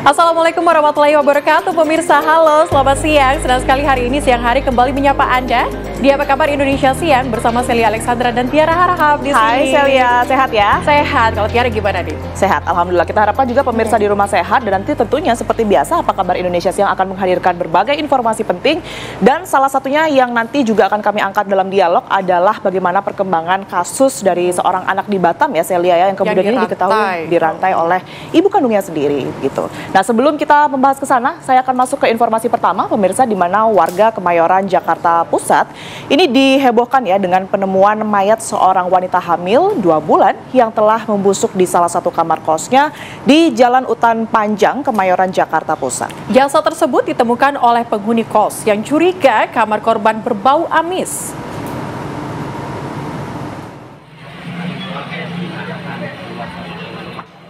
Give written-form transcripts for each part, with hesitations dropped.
Assalamualaikum warahmatullahi wabarakatuh. Pemirsa, halo, selamat siang. Senang sekali hari ini siang hari kembali menyapa Anda di Apa Kabar Indonesia Siang bersama Celia Alexandra dan Tiara Harahap di sini. Hai Celia, sehat ya? Sehat. Kalau Tiara gimana nih? Sehat, alhamdulillah. Kita harapkan juga pemirsa di rumah sehat dan nanti tentunya seperti biasa Apa Kabar Indonesia Siang akan menghadirkan berbagai informasi penting dan salah satunya yang nanti juga akan kami angkat dalam dialog adalah bagaimana perkembangan kasus dari seorang anak di Batam ya Celia ya yang kemudian ini diketahui dirantai oleh ibu kandungnya sendiri gitu. Nah, sebelum kita membahas ke sana, saya akan masuk ke informasi pertama, pemirsa, di mana warga Kemayoran, Jakarta Pusat ini dihebohkan ya dengan penemuan mayat seorang wanita hamil 2 bulan yang telah membusuk di salah satu kamar kosnya di Jalan Utan Panjang, Kemayoran, Jakarta Pusat. Jasad tersebut ditemukan oleh penghuni kos yang curiga kamar korban berbau amis.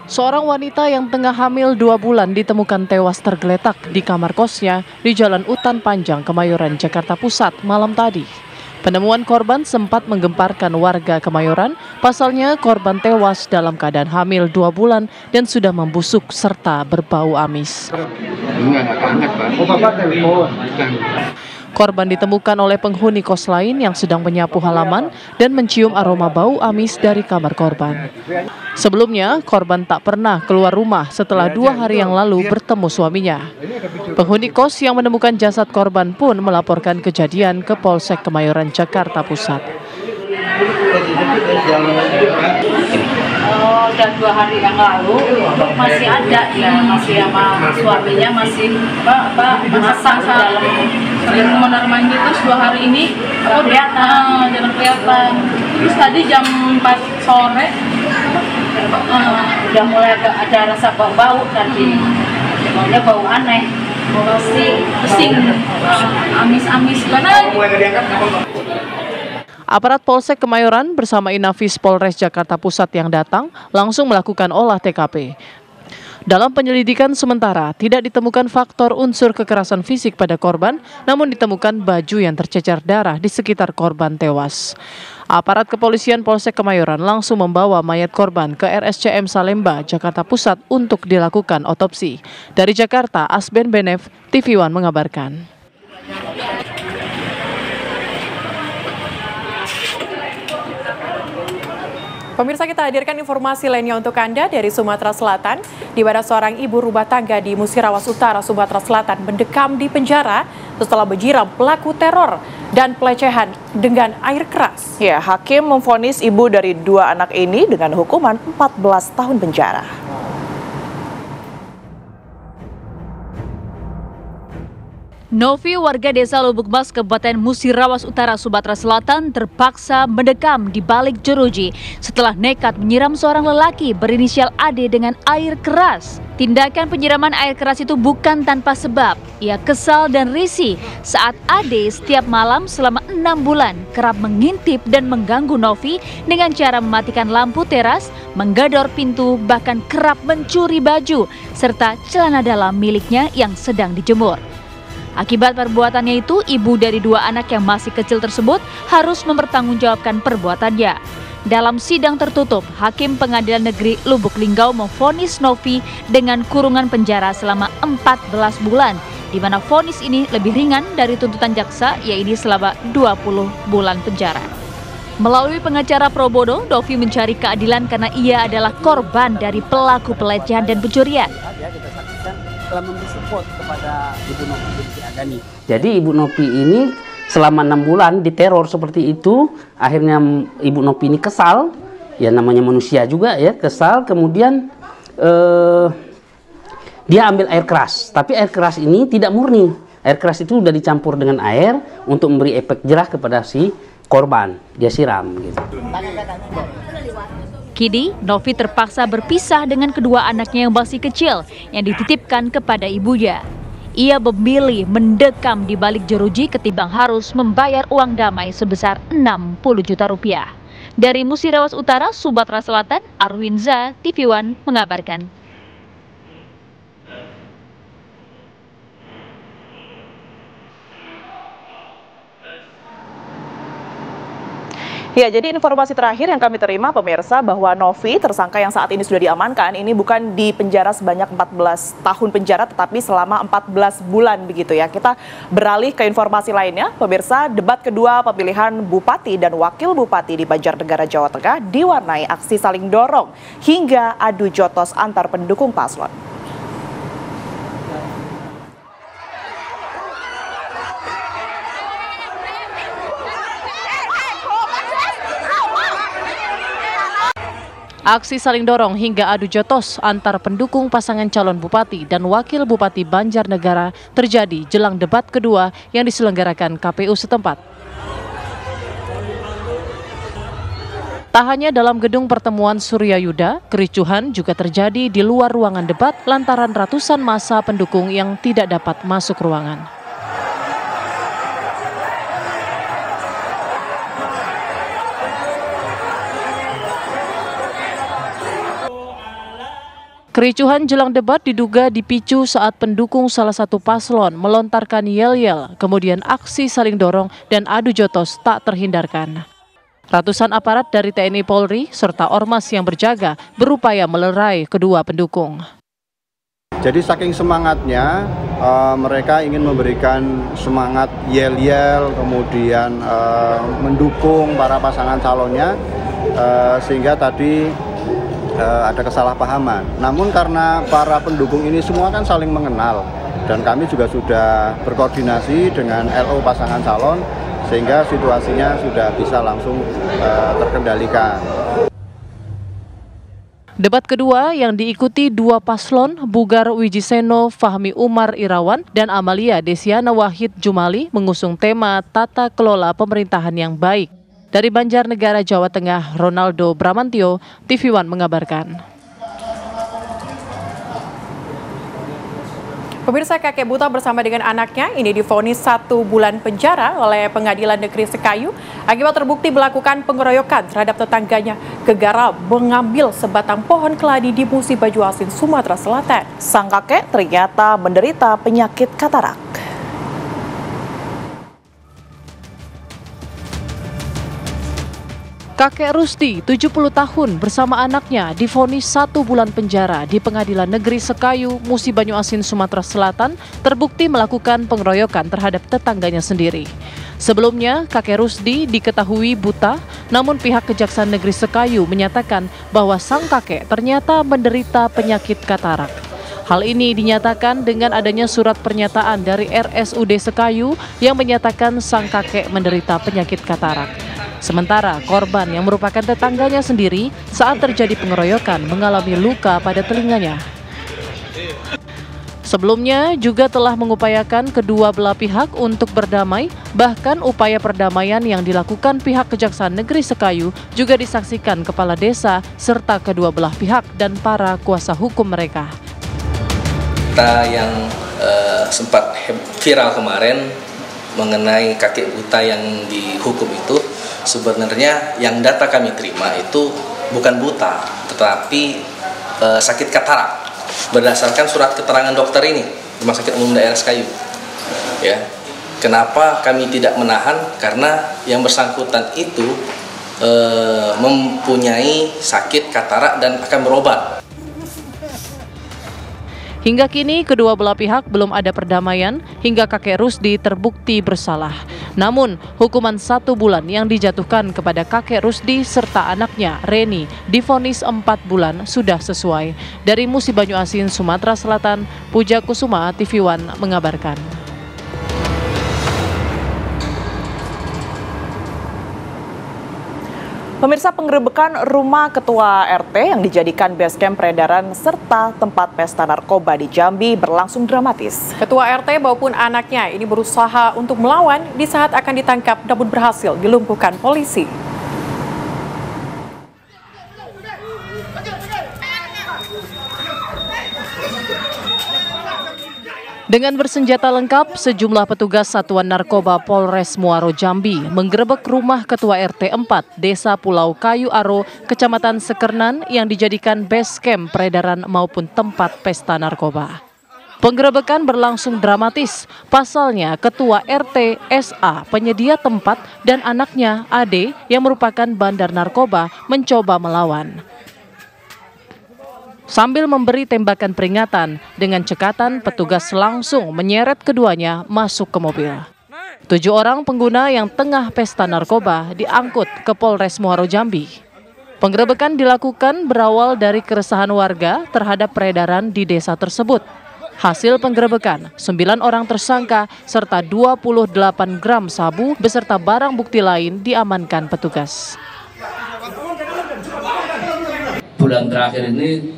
Seorang wanita yang tengah hamil 2 bulan ditemukan tewas tergeletak di kamar kosnya di Jalan Utan Panjang, Kemayoran, Jakarta Pusat malam tadi. Penemuan korban sempat menggemparkan warga Kemayoran, pasalnya korban tewas dalam keadaan hamil 2 bulan dan sudah membusuk serta berbau amis. Korban ditemukan oleh penghuni kos lain yang sedang menyapu halaman dan mencium aroma bau amis dari kamar korban. Sebelumnya, korban tak pernah keluar rumah setelah 2 hari yang lalu bertemu suaminya. Penghuni kos yang menemukan jasad korban pun melaporkan kejadian ke Polsek Kemayoran, Jakarta Pusat. Udah 2 hari yang lalu masih ada ya, masih sama suaminya masih masak dalam kamar mandi. Terus 2 hari ini kelihatan, jarang kelihatan. Terus tadi jam 4 sore udah mulai ada rasa bau tadi, baunya bau aneh, pusing, amis-amis banget. Aparat Polsek Kemayoran bersama Inafis Polres Jakarta Pusat yang datang langsung melakukan olah TKP. Dalam penyelidikan sementara, tidak ditemukan faktor unsur kekerasan fisik pada korban, namun ditemukan baju yang tercecer darah di sekitar korban tewas. Aparat kepolisian Polsek Kemayoran langsung membawa mayat korban ke RSCM Salemba, Jakarta Pusat untuk dilakukan otopsi. Dari Jakarta, Asben Benef, TV One mengabarkan. Pemirsa, kita hadirkan informasi lainnya untuk Anda dari Sumatera Selatan, di mana seorang ibu rumah tangga di Musirawas Utara, Sumatera Selatan mendekam di penjara setelah menyiram pelaku teror dan pelecehan dengan air keras. Ya, hakim memvonis ibu dari 2 anak ini dengan hukuman 14 tahun penjara. Novi, warga desa Lubuk Mas, Kabupaten Musirawas Utara, Sumatera Selatan, terpaksa mendekam di balik jeruji setelah nekat menyiram seorang lelaki berinisial AD dengan air keras. Tindakan penyiraman air keras itu bukan tanpa sebab. Ia kesal dan risih saat AD setiap malam selama 6 bulan kerap mengintip dan mengganggu Novi dengan cara mematikan lampu teras, menggador pintu, bahkan kerap mencuri baju serta celana dalam miliknya yang sedang dijemur. Akibat perbuatannya itu, ibu dari 2 anak yang masih kecil tersebut harus mempertanggungjawabkan perbuatannya. Dalam sidang tertutup, Hakim Pengadilan Negeri Lubuk Linggau memvonis Novi dengan kurungan penjara selama 14 bulan, di mana vonis ini lebih ringan dari tuntutan jaksa, yaitu selama 20 bulan penjara. Melalui pengacara Probodo, Novi mencari keadilan karena ia adalah korban dari pelaku pelecehan dan pencurian. Telah memberi support kepada Ibu Novi binti Agani. Jadi Ibu Novi ini selama 6 bulan diteror seperti itu, akhirnya Ibu Novi ini kesal, ya namanya manusia juga ya, kesal, kemudian dia ambil air keras, tapi air keras ini tidak murni. Air keras itu sudah dicampur dengan air untuk memberi efek jerah kepada si korban, dia siram gitu. Kini, Novi terpaksa berpisah dengan kedua anaknya yang masih kecil yang dititipkan kepada ibunya. Ia memilih mendekam di balik jeruji ketimbang harus membayar uang damai sebesar 60 juta rupiah. Dari Musirawas Utara, Sumatera Selatan, Arwinza, TV One mengabarkan. Ya, jadi informasi terakhir yang kami terima pemirsa bahwa Novi, tersangka yang saat ini sudah diamankan, ini bukan di penjara sebanyak 14 tahun penjara tetapi selama 14 bulan begitu ya. Kita beralih ke informasi lainnya, pemirsa, debat kedua pemilihan Bupati dan Wakil Bupati di Banjarnegara, Jawa Tengah diwarnai aksi saling dorong hingga adu jotos antar pendukung paslon. Aksi saling dorong hingga adu jotos antar pendukung pasangan calon bupati dan wakil bupati Banjarnegara terjadi jelang debat kedua yang diselenggarakan KPU setempat. Tak hanya dalam gedung pertemuan Surya Yuda, kericuhan juga terjadi di luar ruangan debat lantaran ratusan massa pendukung yang tidak dapat masuk ruangan. Kericuhan jelang debat diduga dipicu saat pendukung salah satu paslon melontarkan yel-yel, kemudian aksi saling dorong dan adu jotos tak terhindarkan. Ratusan aparat dari TNI Polri serta ormas yang berjaga berupaya melerai kedua pendukung. Jadi saking semangatnya mereka ingin memberikan semangat yel-yel, kemudian mendukung para pasangan calonnya sehingga tadi ada kesalahpahaman. Namun karena para pendukung ini semua kan saling mengenal dan kami juga sudah berkoordinasi dengan LO pasangan calon sehingga situasinya sudah bisa langsung terkendalikan. Debat kedua yang diikuti dua paslon, Bugar Wijiseno Fahmi Umar Irawan dan Amalia Desiana Wahid Jumali mengusung tema tata kelola pemerintahan yang baik. Dari Banjarnegara, Jawa Tengah, Ronaldo Bramantio, TV One mengabarkan. Pemirsa, kakek buta bersama dengan anaknya ini divonis 1 bulan penjara oleh Pengadilan Negeri Sekayu akibat terbukti melakukan pengeroyokan terhadap tetangganya gegara mengambil sebatang pohon keladi di Musi Bajuasin, Sumatera Selatan. Sang kakek ternyata menderita penyakit katarak. Kakek Rusdi, 70 tahun, bersama anaknya divonis 1 bulan penjara di Pengadilan Negeri Sekayu, Musi Banyuasin, Sumatera Selatan, terbukti melakukan pengeroyokan terhadap tetangganya sendiri. Sebelumnya, kakek Rusdi diketahui buta, namun pihak Kejaksaan Negeri Sekayu menyatakan bahwa sang kakek ternyata menderita penyakit katarak. Hal ini dinyatakan dengan adanya surat pernyataan dari RSUD Sekayu yang menyatakan sang kakek menderita penyakit katarak. Sementara korban yang merupakan tetangganya sendiri saat terjadi pengeroyokan mengalami luka pada telinganya. Sebelumnya juga telah mengupayakan kedua belah pihak untuk berdamai, bahkan upaya perdamaian yang dilakukan pihak Kejaksaan Negeri Sekayu juga disaksikan kepala desa serta kedua belah pihak dan para kuasa hukum mereka. Yang sempat viral kemarin mengenai kakek buta yang dihukum itu, sebenarnya yang data kami terima itu bukan buta, tetapi sakit katarak berdasarkan surat keterangan dokter ini Rumah Sakit Umum Daerah Sekayu. Ya, kenapa kami tidak menahan? Karena yang bersangkutan itu mempunyai sakit katarak dan akan berobat. Hingga kini kedua belah pihak belum ada perdamaian hingga kakek Rusdi terbukti bersalah. Namun hukuman 1 bulan yang dijatuhkan kepada kakek Rusdi serta anaknya Reni divonis 4 bulan sudah sesuai. Dari Musi Banyuasin, Sumatera Selatan, Puja Kusuma, TV One mengabarkan. Pemirsa, penggerebekan rumah ketua RT yang dijadikan base camp peredaran serta tempat pesta narkoba di Jambi berlangsung dramatis. Ketua RT maupun anaknya ini berusaha untuk melawan di saat akan ditangkap namun berhasil dilumpuhkan polisi. Dengan bersenjata lengkap, sejumlah petugas Satuan Narkoba Polres Muaro Jambi menggerebek rumah Ketua RT 4 Desa Pulau Kayu Aro, Kecamatan Sekernan yang dijadikan base camp peredaran maupun tempat pesta narkoba. Penggerebekan berlangsung dramatis. Pasalnya, Ketua RT SA, penyedia tempat, dan anaknya AD yang merupakan bandar narkoba mencoba melawan. Sambil memberi tembakan peringatan, dengan cekatan petugas langsung menyeret keduanya masuk ke mobil. 7 orang pengguna yang tengah pesta narkoba diangkut ke Polres Muaro Jambi. Penggerebekan dilakukan berawal dari keresahan warga terhadap peredaran di desa tersebut. Hasil penggerebekan, 9 orang tersangka serta 28 gram sabu beserta barang bukti lain diamankan petugas. Bulan terakhir ini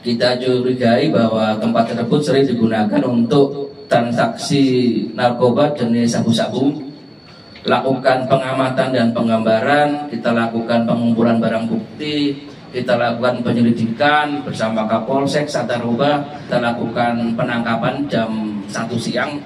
kita curigai bahwa tempat tersebut sering digunakan untuk transaksi narkoba jenis sabu-sabu. Lakukan pengamatan dan penggambaran, kita lakukan pengumpulan barang bukti, kita lakukan penyelidikan bersama Kapolsek Satarubah, kita lakukan penangkapan jam 1 siang.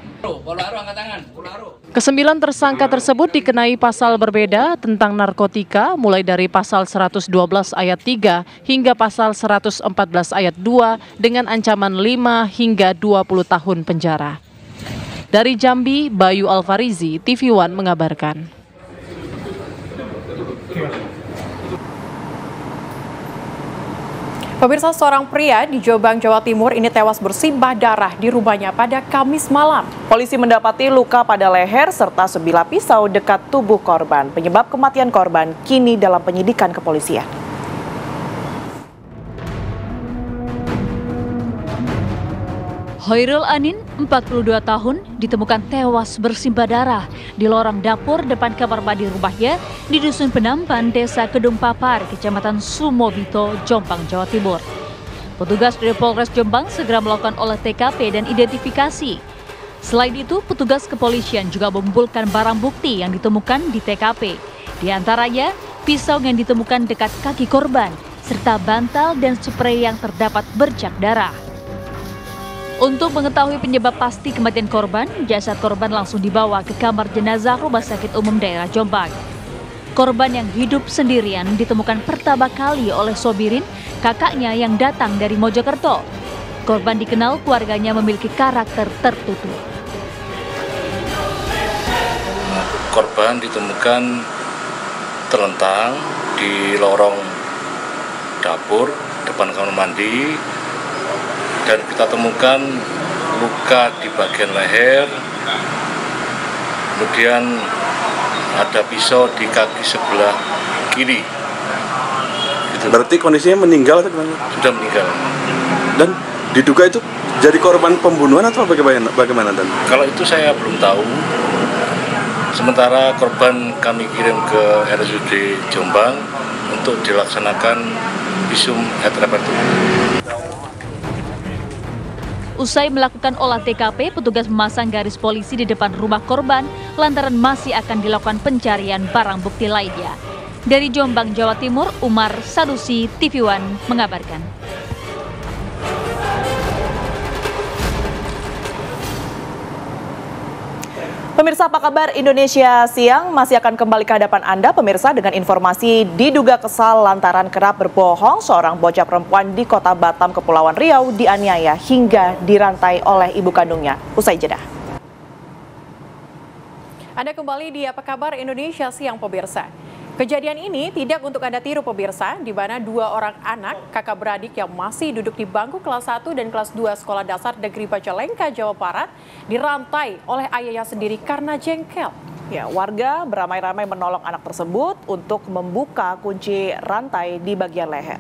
Kesembilan tersangka tersebut dikenai pasal berbeda tentang narkotika, mulai dari pasal 112 ayat 3 hingga pasal 114 ayat 2 dengan ancaman 5 hingga 20 tahun penjara. Dari Jambi, Bayu Alfarizi, TV One mengabarkan. Pemirsa, seorang pria di Jombang, Jawa Timur ini tewas bersimbah darah di rumahnya pada Kamis malam. Polisi mendapati luka pada leher serta sebilah pisau dekat tubuh korban. Penyebab kematian korban kini dalam penyidikan kepolisian. Hoirul Anin, 42 tahun, ditemukan tewas bersimbah darah di lorong dapur depan kamar mandi rumahnya di Dusun Penampan, Desa Kedung Papar, Kecamatan Sumobito, Jombang, Jawa Timur. Petugas dari Polres Jombang segera melakukan olah TKP dan identifikasi. Selain itu, petugas kepolisian juga mengumpulkan barang bukti yang ditemukan di TKP. Di antaranya, pisau yang ditemukan dekat kaki korban, serta bantal dan sprei yang terdapat bercak darah. Untuk mengetahui penyebab pasti kematian korban, jasad korban langsung dibawa ke kamar jenazah Rumah Sakit Umum Daerah Jombang. Korban yang hidup sendirian ditemukan pertama kali oleh Sobirin, kakaknya yang datang dari Mojokerto. Korban dikenal keluarganya memiliki karakter tertutup. Korban ditemukan terlentang di lorong dapur depan kamar mandi. Dan kita temukan luka di bagian leher, kemudian ada pisau di kaki sebelah kiri. Gitu. Berarti kondisinya meninggal atau gimana? Sudah meninggal. Dan diduga itu jadi korban pembunuhan atau bagaimana Dan? Kalau itu saya belum tahu. Sementara korban kami kirim ke RSUD Jombang untuk dilaksanakan visum et repertum. Usai melakukan olah TKP, petugas memasang garis polisi di depan rumah korban lantaran masih akan dilakukan pencarian barang bukti lainnya. Dari Jombang, Jawa Timur, Umar Sanusi, TV One mengabarkan. Pemirsa, apa kabar? Indonesia Siang masih akan kembali ke hadapan Anda, pemirsa, dengan informasi diduga kesal lantaran kerap berbohong. Seorang bocah perempuan di Kota Batam, Kepulauan Riau dianiaya hingga dirantai oleh ibu kandungnya. Usai jeda. Anda kembali di Apa Kabar Indonesia Siang, pemirsa. Kejadian ini tidak untuk Anda tiru, pemirsa, di mana 2 orang anak kakak beradik yang masih duduk di bangku kelas 1 dan kelas 2 Sekolah Dasar Negeri Bacalengka, Jawa Barat, dirantai oleh ayahnya sendiri karena jengkel. Ya, warga beramai-ramai menolong anak tersebut untuk membuka kunci rantai di bagian leher.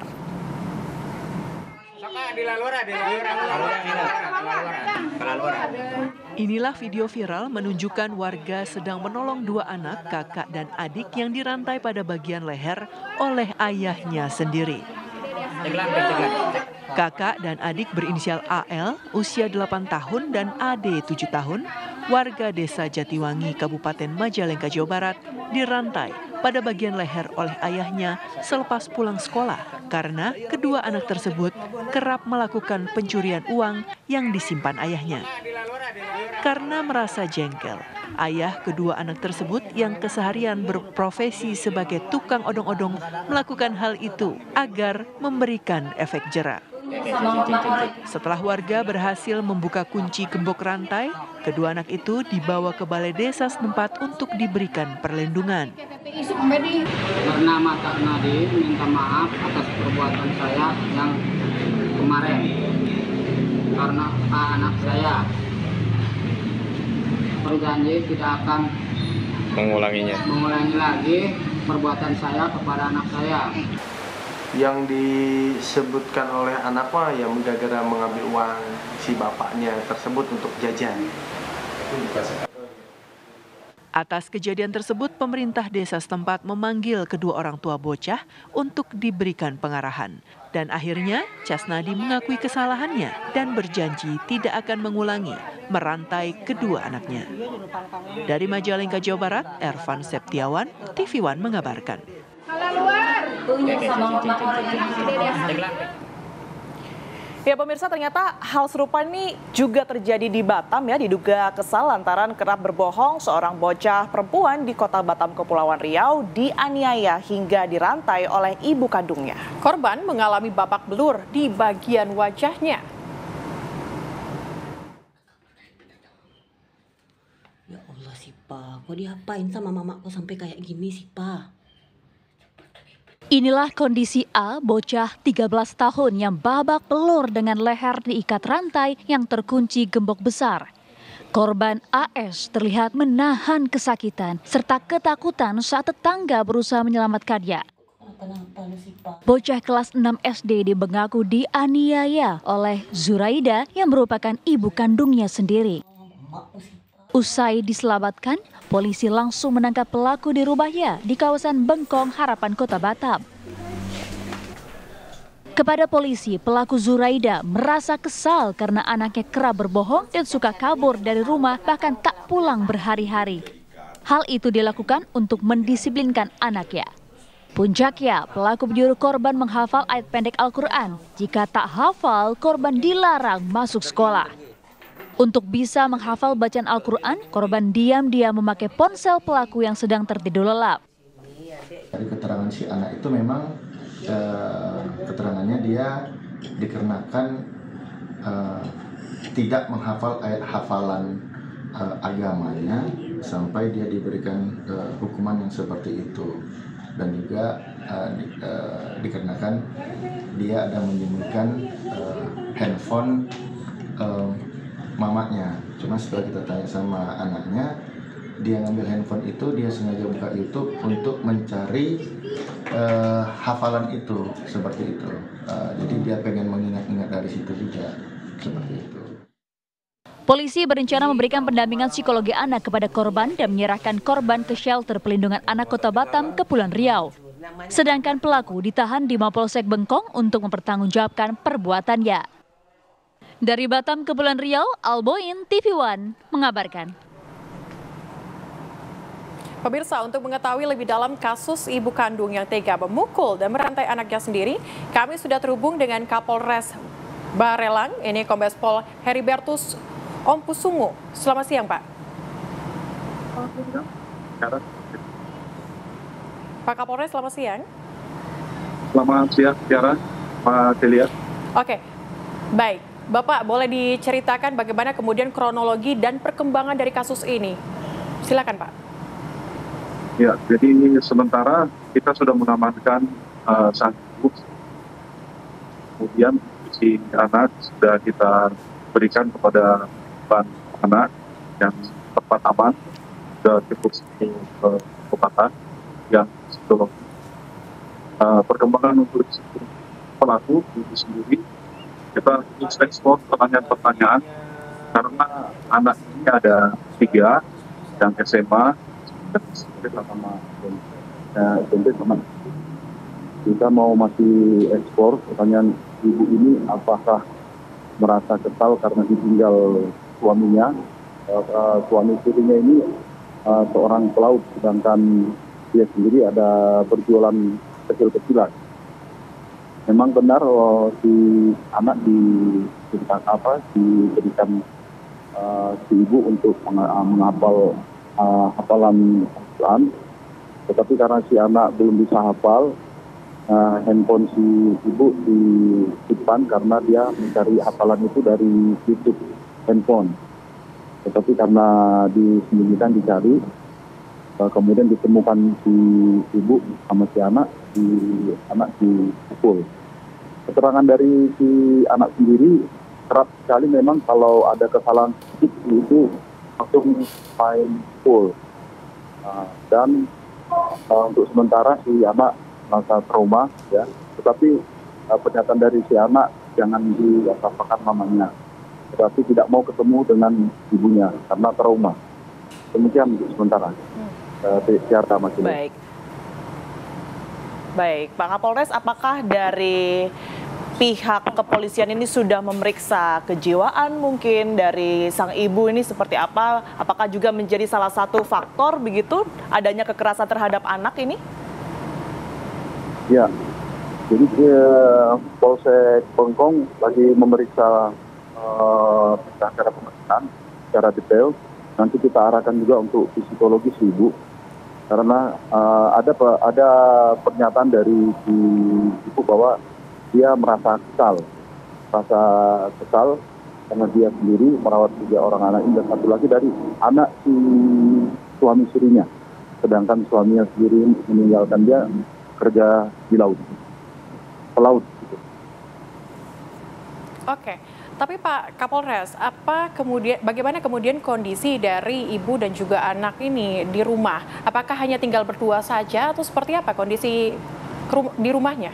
Inilah video viral menunjukkan warga sedang menolong 2 anak, kakak dan adik yang dirantai pada bagian leher oleh ayahnya sendiri. Kakak dan adik berinisial AL, usia 8 tahun dan AD 7 tahun, warga desa Jatiwangi, Kabupaten Majalengka, Jawa Barat, dirantai pada bagian leher oleh ayahnya selepas pulang sekolah karena kedua anak tersebut kerap melakukan pencurian uang yang disimpan ayahnya. Karena merasa jengkel, ayah kedua anak tersebut yang keseharian berprofesi sebagai tukang odong-odong melakukan hal itu agar memberikan efek jera. Setelah warga berhasil membuka kunci gembok rantai, kedua anak itu dibawa ke balai desa setempat untuk diberikan perlindungan. Bernama Kak Nadir minta maaf atas perbuatan saya yang kemarin karena anak saya. Berjanji tidak akan mengulangi lagi perbuatan saya kepada anak saya. Yang disebutkan oleh anak mah yang gara-gara mengambil uang si bapaknya tersebut untuk jajan. Atas kejadian tersebut, pemerintah desa setempat memanggil kedua orang tua bocah untuk diberikan pengarahan. Dan akhirnya, Casnadi mengakui kesalahannya dan berjanji tidak akan mengulangi merantai kedua anaknya. Dari Majalengka, Jawa Barat, Ervan Septiawan, TV One mengabarkan. Ya pemirsa, ternyata hal serupa ini juga terjadi di Batam ya, diduga kesal lantaran kerap berbohong seorang bocah perempuan di kota Batam, Kepulauan Riau dianiaya hingga dirantai oleh ibu kandungnya. Korban mengalami babak belur di bagian wajahnya. Ya Allah sih Pa, kok diapain sama mamaku sampai kayak gini sih Pa? Inilah kondisi A, bocah 13 tahun yang babak belur dengan leher diikat rantai yang terkunci gembok besar. Korban AS terlihat menahan kesakitan serta ketakutan saat tetangga berusaha menyelamatkannya. Bocah kelas 6 SD mengaku dianiaya oleh Zuraida yang merupakan ibu kandungnya sendiri. Usai diselamatkan, polisi langsung menangkap pelaku di rumahnya di kawasan Bengkong, Harapan, Kota Batam. Kepada polisi, pelaku Zuraida merasa kesal karena anaknya kerap berbohong dan suka kabur dari rumah, bahkan tak pulang berhari-hari. Hal itu dilakukan untuk mendisiplinkan anaknya. Puncaknya, pelaku menyuruh korban menghafal ayat pendek Al-Quran. Jika tak hafal, korban dilarang masuk sekolah. Untuk bisa menghafal bacaan Al-Quran, korban diam-diam memakai ponsel pelaku yang sedang tertidur lelap. Dari keterangan si anak itu memang keterangannya dia dikarenakan tidak menghafal ayat hafalan agamanya sampai dia diberikan hukuman yang seperti itu. Dan juga dikarenakan dia ada menyembunyikan handphone mamanya. Cuma setelah kita tanya sama anaknya, dia ngambil handphone itu, dia sengaja buka YouTube untuk mencari hafalan itu, seperti itu. Jadi dia pengen mengingat-ingat dari situ juga, seperti itu. Polisi berencana memberikan pendampingan psikologi anak kepada korban dan menyerahkan korban ke shelter pelindungan anak Kota Batam, Kepulauan Riau. Sedangkan pelaku ditahan di Mapolsek Bengkong untuk mempertanggungjawabkan perbuatannya. Dari Batam, Kepulauan Riau, Alboin, TV One mengabarkan. Pemirsa, untuk mengetahui lebih dalam kasus ibu kandung yang tega memukul dan merantai anaknya sendiri, kami sudah terhubung dengan Kapolres Barelang, ini Kombes Pol Heribertus Ompusungu. Selamat siang, Pak. Pak Kapolres, selamat siang. Selamat siang, Tiara, Pak Celia. Oke, baik. Bapak, boleh diceritakan bagaimana kemudian kronologi dan perkembangan dari kasus ini? Silakan, Pak. Ya, jadi sementara kita sudah mengamankan sang ibu. Kemudian si anak sudah kita berikan kepada anak yang tepat aman, sudah cukup kekuatan yang psikolog. Perkembangan untuk pelaku itu sendiri, kita ekspor pertanyaan-pertanyaan karena anak ini ada 3 yang SMA dan sama teman. Kita mau masih ekspor pertanyaan ibu ini, apakah merasa kesal karena ditinggal suaminya. Suami istrinya ini seorang pelaut, sedangkan dia sendiri ada berjualan kecil-kecilan. Memang benar si anak diberikan si ibu untuk menghafal hafalan Al-Quran, tetapi karena si anak belum bisa hafal, handphone si ibu disimpan karena dia mencari hafalan itu dari YouTube handphone. Tetapi karena disembunyikan dicari, kemudian ditemukan si ibu sama si anak dipukul. Keterangan dari si anak sendiri kerap sekali memang kalau ada kesalahan sedikit itu langsung main pukul. Dan untuk sementara si anak merasa trauma, ya. Tetapi pernyataan dari si anak jangan diapakan mamanya, tetapi tidak mau ketemu dengan ibunya karena trauma. Demikian untuk sementara. Baik, Pak Kapolres, apakah dari pihak kepolisian ini sudah memeriksa kejiwaan mungkin dari sang ibu ini seperti apa? Apakah juga menjadi salah satu faktor begitu adanya kekerasan terhadap anak ini? Ya, jadi Polsek Bengkong lagi memeriksa secara pemeriksaan secara detail. Nanti kita arahkan juga untuk psikologis ibu, karena ada pernyataan dari ibu bahwa dia merasa kesal karena dia sendiri merawat 3 orang anak ini dan satu lagi dari anak si suami istrinya, sedangkan suaminya sendiri meninggalkan dia kerja di pelaut. Oke, tapi Pak Kapolres, bagaimana kemudian kondisi dari ibu dan juga anak ini di rumah? Apakah hanya tinggal berdua saja atau seperti apa kondisi di rumahnya?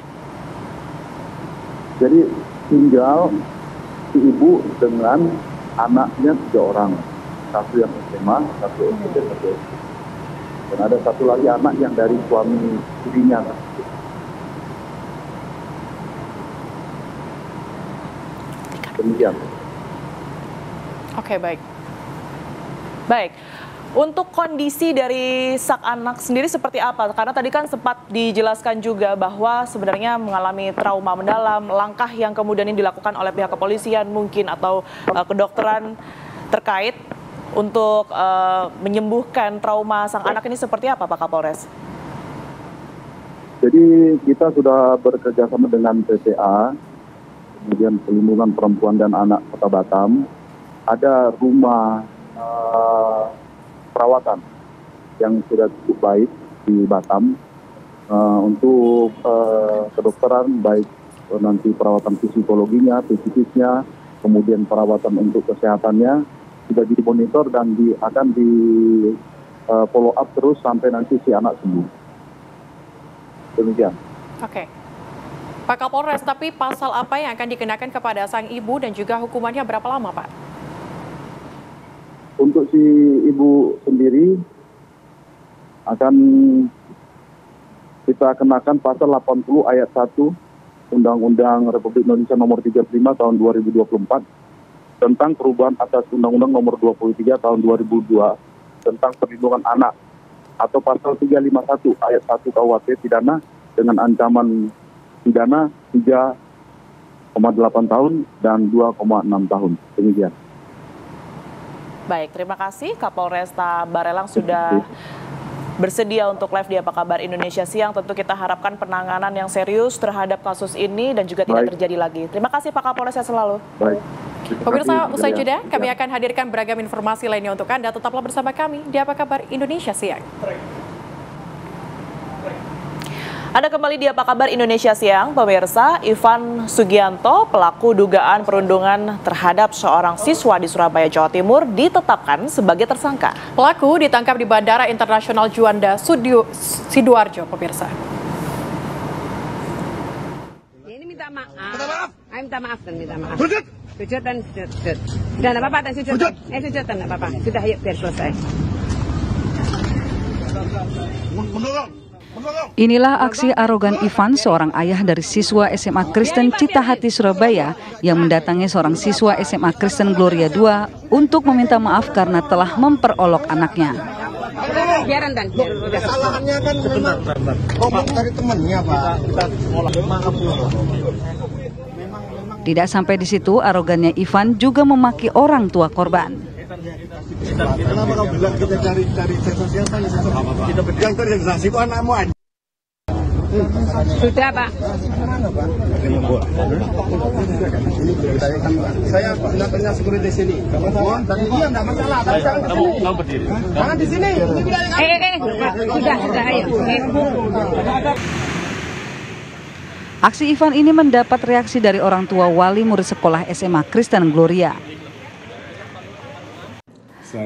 Jadi tinggal si ibu dengan anaknya 3 orang, satu yang SMA, satu SD, satu SD. Dan ada satu lagi anak yang dari suami istrinya. Demikian. Oke, baik. Untuk kondisi dari sang anak sendiri seperti apa? Karena tadi kan sempat dijelaskan juga bahwa sebenarnya mengalami trauma mendalam, langkah yang kemudian ini dilakukan oleh pihak kepolisian mungkin atau kedokteran terkait untuk menyembuhkan trauma sang anak ini seperti apa, Pak Kapolres? Jadi kita sudah bekerja sama dengan PPA, kemudian Perlindungan Perempuan dan Anak Kota Batam. Ada rumah perawatan yang sudah cukup baik di Batam untuk kedokteran, baik nanti perawatan psikologinya, psikisnya, kemudian perawatan untuk kesehatannya sudah dimonitor dan akan di follow up terus sampai nanti si anak sembuh. Demikian. Oke. Pak Kapolres, tapi pasal apa yang akan dikenakan kepada sang ibu dan juga hukumannya berapa lama, Pak? Untuk si ibu sendiri akan kita kenakan pasal 80 ayat 1 Undang-Undang Republik Indonesia nomor 35 tahun 2024 tentang perubahan atas Undang-Undang nomor 23 tahun 2002 tentang perlindungan anak, atau pasal 351 ayat 1 KUHP pidana dengan ancaman pidana 3,8 tahun dan 2,6 tahun. Demikian. Baik, terima kasih Kapolresta Barelang sudah bersedia untuk live di Apa Kabar Indonesia Siang. Tentu kita harapkan penanganan yang serius terhadap kasus ini dan juga tidak terjadi lagi. Terima kasih Pak Kapolres, saya selalu. Baik. Pemirsa, usai jeda, kami akan hadirkan beragam informasi lainnya untuk Anda. Tetaplah bersama kami di Apa Kabar Indonesia Siang. Ada kembali di Apa Kabar Indonesia Siang, pemirsa. Ivan Sugianto, pelaku dugaan perundungan terhadap seorang siswa di Surabaya, Jawa Timur, ditetapkan sebagai tersangka. Pelaku ditangkap di Bandara Internasional Juanda Sidoarjo, pemirsa. Ini minta maaf. Minta maaf dan minta maaf. Sujud dan sujud. Sudah enggak apa-apa, dan sujud. Sujud dan enggak apa-apa. Sudah, yuk biar selesai. Inilah aksi arogan Ivan, seorang ayah dari siswa SMA Kristen Citahati Surabaya yang mendatangi seorang siswa SMA Kristen Gloria II untuk meminta maaf karena telah memperolok anaknya. Biaran dan kesalahannya kan memang ngomong dari temannya, Pak. Tidak sampai di situ, arogannya Ivan juga memaki orang tua korban. Kenapa kau bilang kita cari sensasi apa? Yang terintegrasi itu anakmu aja. Sudah, Pak. Saya benar-benar security di sini. Tadi dia enggak masalah, tapi kamu berdiri. Jangan di sini. Sudah, ayo. Aksi Ivan ini mendapat reaksi dari orang tua wali murid sekolah SMA Kristen Gloria.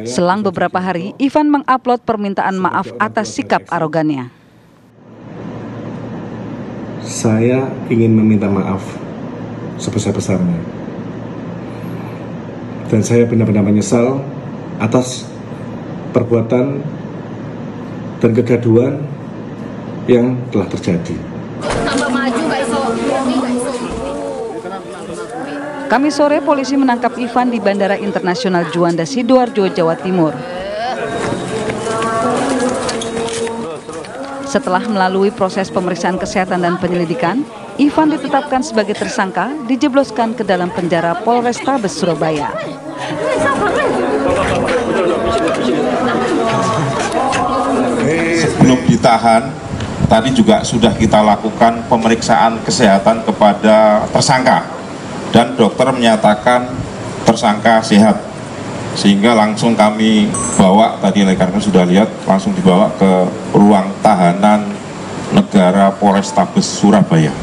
Selang beberapa hari, Ivan mengupload permintaan maaf atas sikap arogannya. Saya ingin meminta maaf sebesar-besarnya. Dan saya benar-benar menyesal atas perbuatan dan kegaduhan yang telah terjadi. Kamis sore, polisi menangkap Ivan di Bandara Internasional Juanda Sidoarjo, Jawa Timur. Setelah melalui proses pemeriksaan kesehatan dan penyelidikan, Ivan ditetapkan sebagai tersangka, dijebloskan ke dalam penjara Polrestabes Surabaya. Sebelum ditahan, tadi juga sudah kita lakukan pemeriksaan kesehatan kepada tersangka. Dan dokter menyatakan tersangka sehat, sehingga langsung kami bawa, tadi rekan-rekan sudah lihat, langsung dibawa ke ruang tahanan negara Polrestabes Surabaya.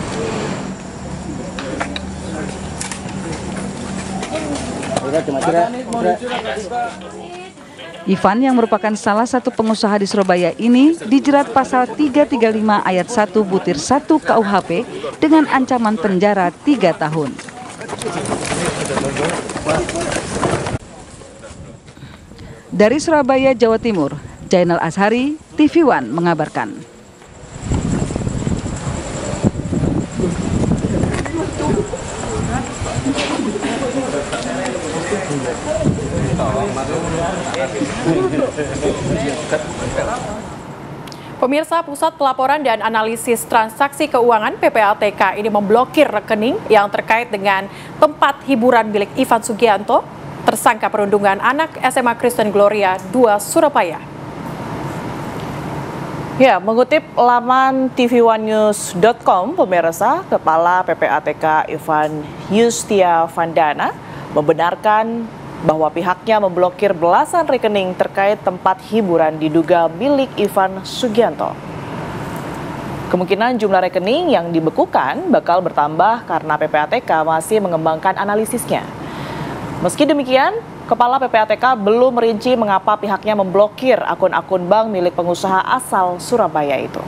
Ivan yang merupakan salah satu pengusaha di Surabaya ini dijerat pasal 335 ayat 1 butir 1 KUHP dengan ancaman penjara 3 tahun. Dari Surabaya, Jawa Timur, Jainal Azhari, TV One mengabarkan. Pemirsa, Pusat Pelaporan dan Analisis Transaksi Keuangan PPATK ini memblokir rekening yang terkait dengan tempat hiburan milik Ivan Sugianto, tersangka perundungan anak SMA Kristen Gloria 2 Surabaya. Ya, mengutip laman tv1news.com, pemirsa, Kepala PPATK Ivan Yustia Vandana membenarkan bahwa pihaknya memblokir belasan rekening terkait tempat hiburan diduga milik Ivan Sugianto. Kemungkinan jumlah rekening yang dibekukan bakal bertambah karena PPATK masih mengembangkan analisisnya. Meski demikian, Kepala PPATK belum merinci mengapa pihaknya memblokir akun-akun bank milik pengusaha asal Surabaya itu.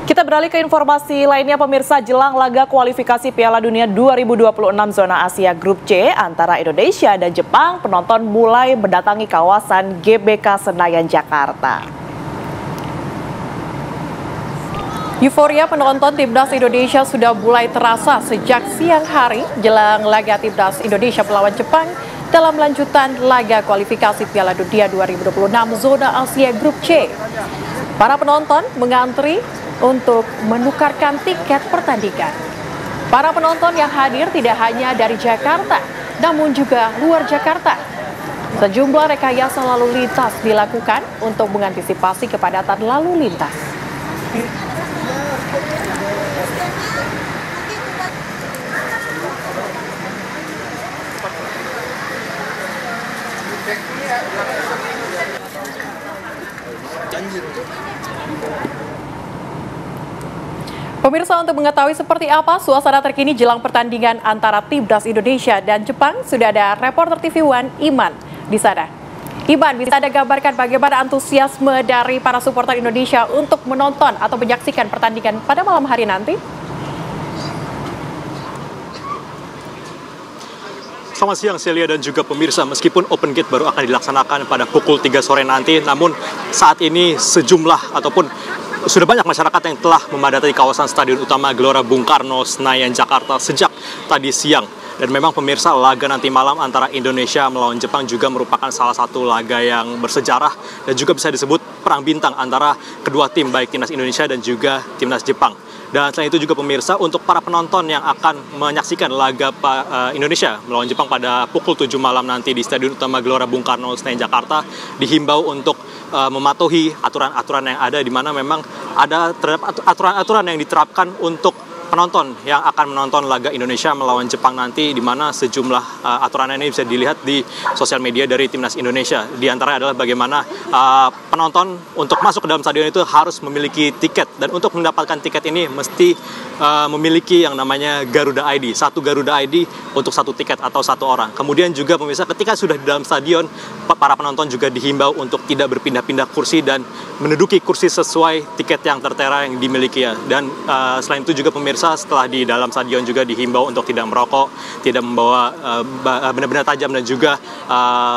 Kita beralih ke informasi lainnya, pemirsa. Jelang laga kualifikasi Piala Dunia 2026 zona Asia Grup C antara Indonesia dan Jepang, penonton mulai mendatangi kawasan GBK Senayan, Jakarta. Euforia penonton Timnas Indonesia sudah mulai terasa sejak siang hari jelang laga Timnas Indonesia melawan Jepang dalam lanjutan laga kualifikasi Piala Dunia 2026 zona Asia Grup C. Para penonton mengantri untuk menukarkan tiket pertandingan. Para penonton yang hadir tidak hanya dari Jakarta, namun juga luar Jakarta. Sejumlah rekayasa lalu lintas dilakukan untuk mengantisipasi kepadatan lalu lintas. Pemirsa, untuk mengetahui seperti apa suasana terkini jelang pertandingan antara Timnas Indonesia dan Jepang, sudah ada reporter TV One Iman di sana. Iman, bisa Anda gambarkan bagaimana antusiasme dari para supporter Indonesia untuk menonton atau menyaksikan pertandingan pada malam hari nanti? Selamat siang Celia dan juga pemirsa. Meskipun open gate baru akan dilaksanakan pada pukul 3 sore nanti, namun saat ini sejumlah ataupun sudah banyak masyarakat yang telah memadati kawasan Stadion Utama Gelora Bung Karno, Senayan, Jakarta sejak tadi siang. Dan memang pemirsa, laga nanti malam antara Indonesia melawan Jepang juga merupakan salah satu laga yang bersejarah dan juga bisa disebut perang bintang antara kedua tim, baik timnas Indonesia dan juga timnas Jepang. Dan selain itu juga pemirsa, untuk para penonton yang akan menyaksikan laga Indonesia melawan Jepang pada pukul 7 malam nanti di Stadion Utama Gelora Bung Karno, Senayan, Jakarta, dihimbau untuk mematuhi aturan-aturan yang ada, di mana memang ada aturan-aturan yang diterapkan untuk penonton yang akan menonton laga Indonesia melawan Jepang nanti, di mana sejumlah aturan ini bisa dilihat di sosial media dari timnas Indonesia. Di antara adalah bagaimana penonton untuk masuk ke dalam stadion itu harus memiliki tiket, dan untuk mendapatkan tiket ini mesti memiliki yang namanya Garuda ID, satu Garuda ID untuk satu tiket atau satu orang. Kemudian juga pemirsa, ketika sudah di dalam stadion, para penonton juga dihimbau untuk tidak berpindah-pindah kursi dan menduduki kursi sesuai tiket yang tertera yang dimiliki ya. Dan selain itu juga pemirsa, setelah di dalam stadion juga dihimbau untuk tidak merokok, tidak membawa benda-benda tajam dan juga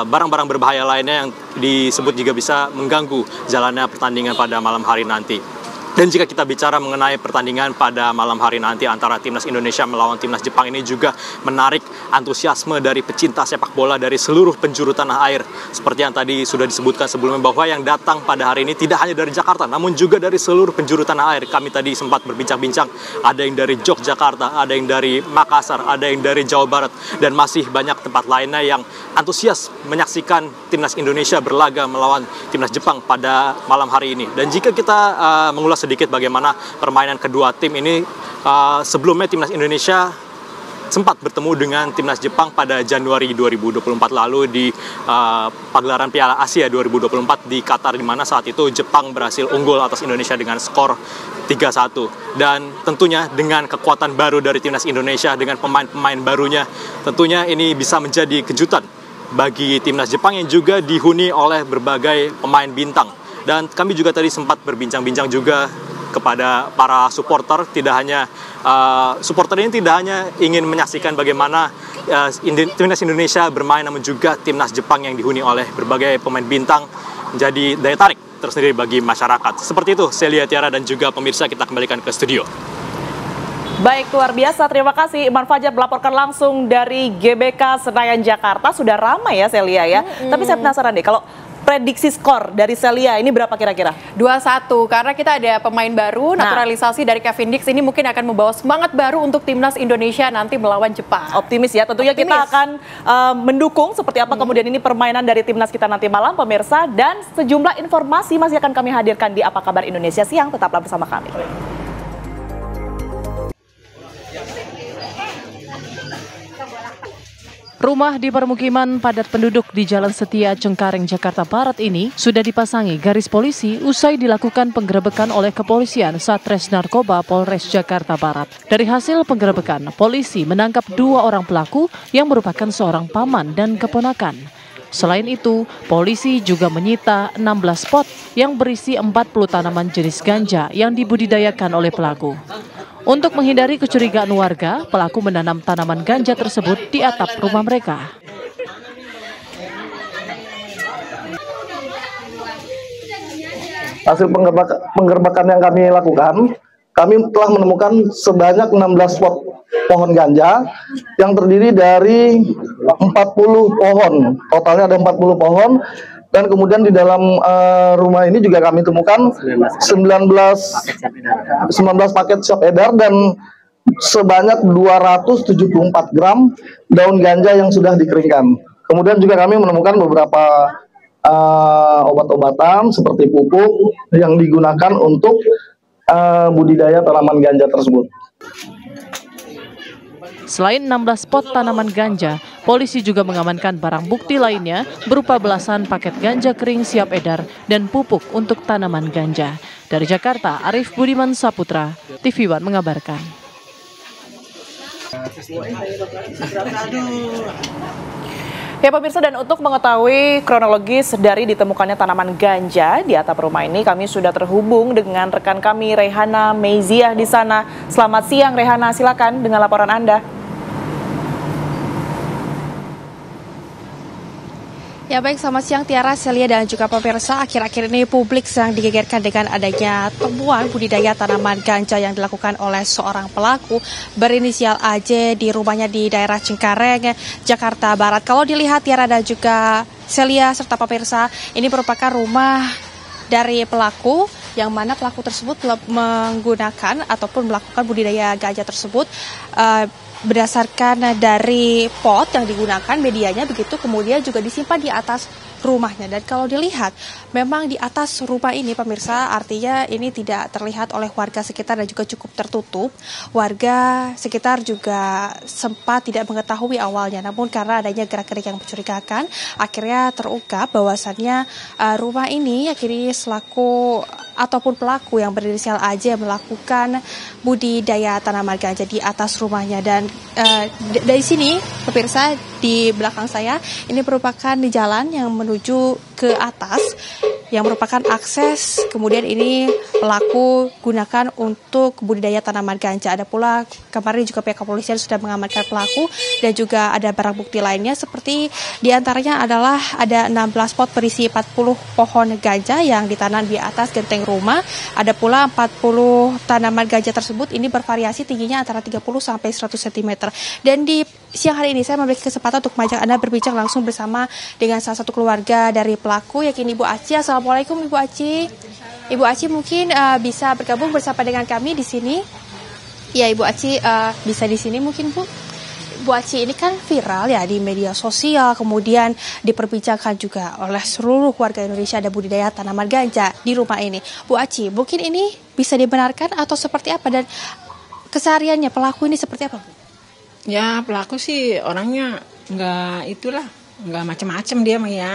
barang-barang berbahaya lainnya yang disebut juga bisa mengganggu jalannya pertandingan pada malam hari nanti. Dan jika kita bicara mengenai pertandingan pada malam hari nanti antara timnas Indonesia melawan timnas Jepang, ini juga menarik antusiasme dari pecinta sepak bola dari seluruh penjuru tanah air. Seperti yang tadi sudah disebutkan sebelumnya, bahwa yang datang pada hari ini tidak hanya dari Jakarta, namun juga dari seluruh penjuru tanah air. Kami tadi sempat berbincang-bincang, ada yang dari Yogyakarta, ada yang dari Makassar, ada yang dari Jawa Barat, dan masih banyak tempat lainnya yang antusias menyaksikan timnas Indonesia berlaga melawan timnas Jepang pada malam hari ini. Dan jika kita mengulas sedikit bagaimana permainan kedua tim ini, sebelumnya timnas Indonesia sempat bertemu dengan timnas Jepang pada Januari 2024 lalu di pagelaran Piala Asia 2024 di Qatar, di mana saat itu Jepang berhasil unggul atas Indonesia dengan skor 3-1. Dan tentunya dengan kekuatan baru dari timnas Indonesia, dengan pemain-pemain barunya, tentunya ini bisa menjadi kejutan bagi timnas Jepang yang juga dihuni oleh berbagai pemain bintang. Dan kami juga tadi sempat berbincang-bincang juga kepada para supporter. Tidak hanya supporter ini tidak hanya ingin menyaksikan bagaimana timnas Indonesia bermain, namun juga timnas Jepang yang dihuni oleh berbagai pemain bintang menjadi daya tarik tersendiri bagi masyarakat. Seperti itu, Celia, Tiara, dan juga pemirsa, kita kembalikan ke studio. Baik, luar biasa. Terima kasih Iman Fajar melaporkan langsung dari GBK Senayan, Jakarta. Sudah ramai ya, Celia ya. Tapi saya penasaran deh, kalau prediksi skor dari Celia ini berapa kira-kira? 2-1, karena kita ada pemain baru, naturalisasi dari Kevin Dix ini mungkin akan membawa semangat baru untuk timnas Indonesia nanti melawan Jepang. Optimis ya, tentunya kita akan mendukung seperti apa kemudian ini permainan dari timnas kita nanti malam, pemirsa, dan sejumlah informasi masih akan kami hadirkan di Apa Kabar Indonesia Siang. Tetaplah bersama kami. Rumah di permukiman padat penduduk di Jalan Setia, Cengkareng, Jakarta Barat ini sudah dipasangi garis polisi usai dilakukan penggerebekan oleh kepolisian Satres Narkoba Polres Jakarta Barat. Dari hasil penggerebekan, polisi menangkap 2 orang pelaku yang merupakan seorang paman dan keponakan. Selain itu, polisi juga menyita 16 pot yang berisi 40 tanaman jenis ganja yang dibudidayakan oleh pelaku. Untuk menghindari kecurigaan warga, pelaku menanam tanaman ganja tersebut di atap rumah mereka. Hasil penggerbekan yang kami lakukan, kami telah menemukan sebanyak 16 pot pohon ganja yang terdiri dari 40 pohon. Totalnya ada 40 pohon. Dan kemudian di dalam rumah ini juga kami temukan 19 paket siap edar dan sebanyak 274 gram daun ganja yang sudah dikeringkan. Kemudian juga kami menemukan beberapa obat-obatan seperti pupuk yang digunakan untuk budidaya tanaman ganja tersebut. Selain 16 pot tanaman ganja, polisi juga mengamankan barang bukti lainnya berupa belasan paket ganja kering siap edar dan pupuk untuk tanaman ganja. Dari Jakarta, Arif Budiman Saputra, TV One mengabarkan. Ya pemirsa, dan untuk mengetahui kronologis dari ditemukannya tanaman ganja di atap rumah ini, kami sudah terhubung dengan rekan kami Rehana Meiziah di sana. Selamat siang Rehana, silakan dengan laporan Anda. Ya baik, selamat siang Tiara, Celia, dan juga pemirsa. Akhir-akhir ini publik sedang digegerkan dengan adanya temuan budidaya tanaman ganja yang dilakukan oleh seorang pelaku berinisial AJ di rumahnya di daerah Cengkareng, Jakarta Barat. Kalau dilihat Tiara dan juga Celia serta pemirsa, ini merupakan rumah dari pelaku, yang mana pelaku tersebut menggunakan ataupun melakukan budidaya ganja tersebut berdasarkan dari pot yang digunakan medianya begitu, kemudian juga disimpan di atas rumahnya. Dan kalau dilihat memang di atas rumah ini pemirsa, artinya ini tidak terlihat oleh warga sekitar dan juga cukup tertutup. Warga sekitar juga sempat tidak mengetahui awalnya, namun karena adanya gerak-gerik yang mencurigakan, akhirnya terungkap bahwasannya rumah ini akhirnya selaku ataupun pelaku yang berinisial AJ melakukan budidaya tanaman ganja di atas rumahnya. Dan dari sini pemirsa, di belakang saya ini merupakan di jalan yang menuju ke atas yang merupakan akses, kemudian ini pelaku gunakan untuk budidaya tanaman ganja. Ada pula kemarin juga pihak kepolisian sudah mengamankan pelaku dan juga ada barang bukti lainnya, seperti diantaranya adalah ada 16 pot berisi 40 pohon ganja yang ditanam di atas genteng rumah. Ada pula 40 tanaman ganja tersebut ini bervariasi tingginya antara 30 sampai 100 cm. Dan di siang hari ini saya memiliki kesempatan untuk mengajak Anda berbincang langsung bersama dengan salah satu keluarga dari pelaku, yakni Ibu Aci. Assalamualaikum Ibu Aci. Ibu Aci mungkin bisa bergabung bersama dengan kami di sini. Ya Ibu Aci bisa di sini mungkin Bu. Bu Aci, ini kan viral ya di media sosial, kemudian diperbincangkan juga oleh seluruh warga Indonesia ada budidaya tanaman ganja di rumah ini. Bu Aci, mungkin ini bisa dibenarkan atau seperti apa, dan kesehariannya pelaku ini seperti apa Bu? Ya pelaku sih orangnya nggak macam-macam dia mah ya.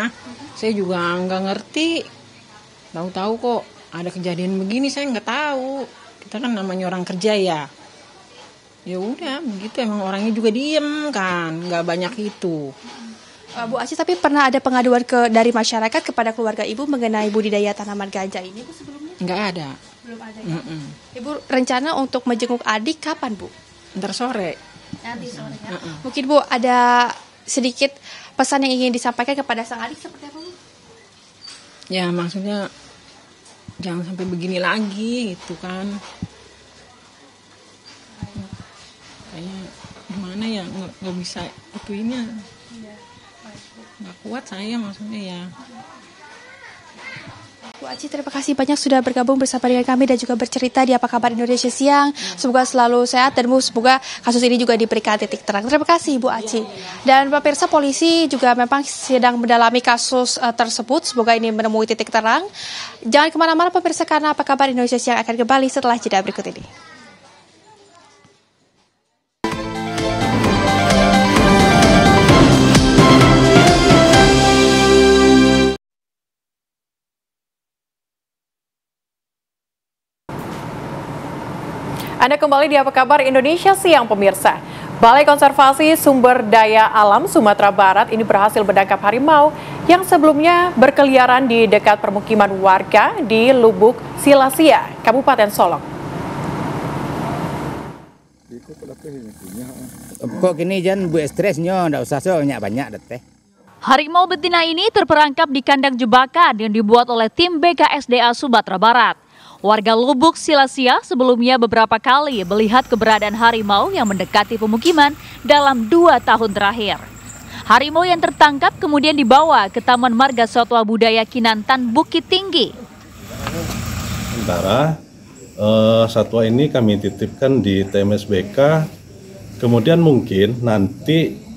Saya juga nggak ngerti. Tahu-tahu kok ada kejadian begini, saya nggak tahu. Kita kan namanya orang kerja ya. Ya udah begitu, emang orangnya juga diem kan, nggak banyak itu. Bu Aci, tapi pernah ada pengaduan dari masyarakat kepada keluarga Ibu mengenai budidaya tanaman ganja ini Bu sebelumnya? Nggak ada. Belum ada ya? Ibu rencana untuk menjenguk adik kapan Bu? Ntar sore. Nanti sore ya. Mungkin Bu ada sedikit pesan yang ingin disampaikan kepada sang adik seperti apa Bu? Ya maksudnya jangan sampai begini lagi gitu kan. Kayaknya gimana ya, nggak bisa itu ini, nggak kuat saya maksudnya ya. Bu Aci, terima kasih banyak sudah bergabung bersama dengan kami dan juga bercerita di Apa Kabar Indonesia Siang. Semoga selalu sehat dan semoga kasus ini juga diberikan titik terang. Terima kasih Bu Aci. Dan pemirsa, polisi juga memang sedang mendalami kasus tersebut. Semoga ini menemui titik terang. Jangan kemana-mana pemirsa, karena Apa Kabar Indonesia Siang akan kembali setelah jeda berikut ini. Anda kembali di Apa Kabar Indonesia Siang pemirsa. Balai Konservasi Sumber Daya Alam Sumatera Barat ini berhasil menangkap harimau yang sebelumnya berkeliaran di dekat permukiman warga di Lubuk Silasia, Kabupaten Solok. Kok gini jan bu stresnya, ndak usah banyak teh. Harimau betina ini terperangkap di kandang jebakan yang dibuat oleh tim BKSDA Sumatera Barat. Warga Lubuk Silasia sebelumnya beberapa kali melihat keberadaan harimau yang mendekati pemukiman dalam 2 tahun terakhir. Harimau yang tertangkap kemudian dibawa ke Taman Marga Satwa Budaya Kinantan Bukit Tinggi. Sementara satwa ini kami titipkan di TMSBK, kemudian mungkin nanti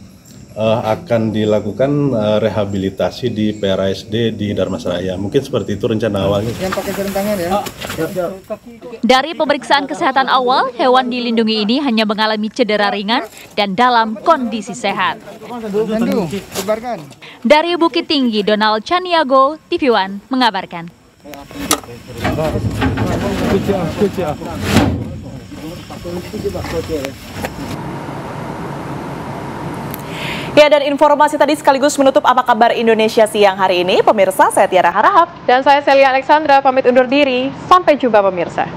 akan dilakukan rehabilitasi di PRSD di Darmasraya. Mungkin seperti itu rencana awalnya. Yang pakai sarung tangan ya. Dari pemeriksaan kesehatan awal, hewan dilindungi ini hanya mengalami cedera ringan dan dalam kondisi sehat. Dari Bukit Tinggi, Donald Chaniago, TV One mengabarkan. Ya, dan informasi tadi sekaligus menutup Apa Kabar Indonesia Siang hari ini. Pemirsa, saya Tiara Harahap. Dan saya Celia Alexandra, pamit undur diri. Sampai jumpa pemirsa.